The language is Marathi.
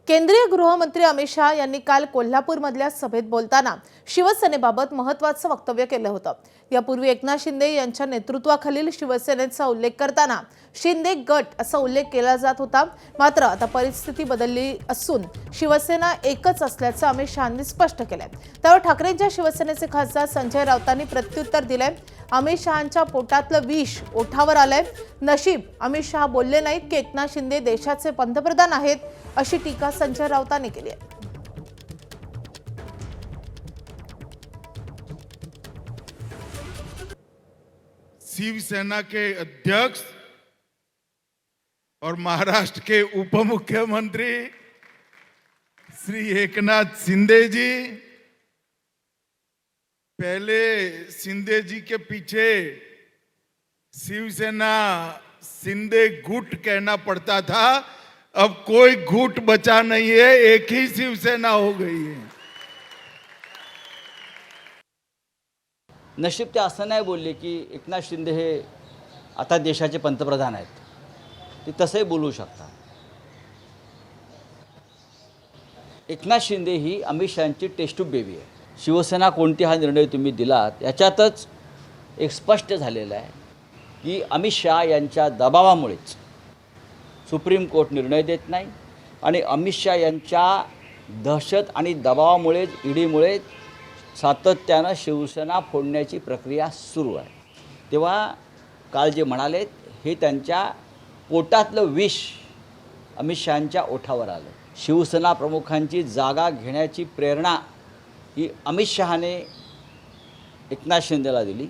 केंद्रीय गृहमंत्री अमित शहा यांनी काल कोल्हापूरमधल्या सभेत बोलताना शिवसेनेबाबत महत्त्वाचं वक्तव्य केलं होतं। यापूर्वी एकनाथ शिंदे यांच्या नेतृत्वाखालील शिवसेनेचा उल्लेख करताना शिंदे गट असा उल्लेख केला जात होता। मात्र आता परिस्थिती बदलली असून शिवसेना एकच असल्याचं अमित शहांनी स्पष्ट केलंय। त्यावर ठाकरेंच्या शिवसेनेचे खासदार संजय राऊतांनी प्रत्युत्तर दिलंय। अमित शहांच्या पोटातलं विष ओठावर आलंय। नशीब अमित शहा बोलले नाहीत की एकनाथ शिंदे देशाचे पंतप्रधान आहेत, अशी टीका संजय राऊतांनी केली आहे। शिवसेना के अध्यक्ष और महाराष्ट्र के उप मुख्यमंत्री श्री एकनाथ शिंदे जी, पहले शिंदे जी के पीछे शिवसेना शिंदे गुट कहना पड़ता था। अब कोई गुट बचा नहीं है, एक ही शिवसेना हो गई है। नशीब ते असं नाही बोलले की एकनाथ शिंदे हे आता देशाचे पंतप्रधान आहेत, ते तसंही बोलू शकतात। एकनाथ शिंदे ही अमित शहांची टेस्ट ट्यूब बेबी आहे। शिवसेना कोणती हा निर्णय तुम्ही दिलात याच्यातच एक स्पष्ट झालेलं आहे की अमित शहा यांच्या दबावामुळेच सुप्रीम कोर्ट निर्णय देत नाही आणि अमित शहा यांच्या दहशत आणि दबावामुळेच ईडीमुळे सातत्यानं शिवसेना फोडण्याची प्रक्रिया सुरू आहे। तेव्हा काल जे म्हणालेत हे त्यांच्या पोटातलं विष अमित शहांच्या ओठावर आलं। शिवसेना प्रमुखांची जागा घेण्याची प्रेरणा ही अमित शहाने एकनाथ शिंदेला दिली।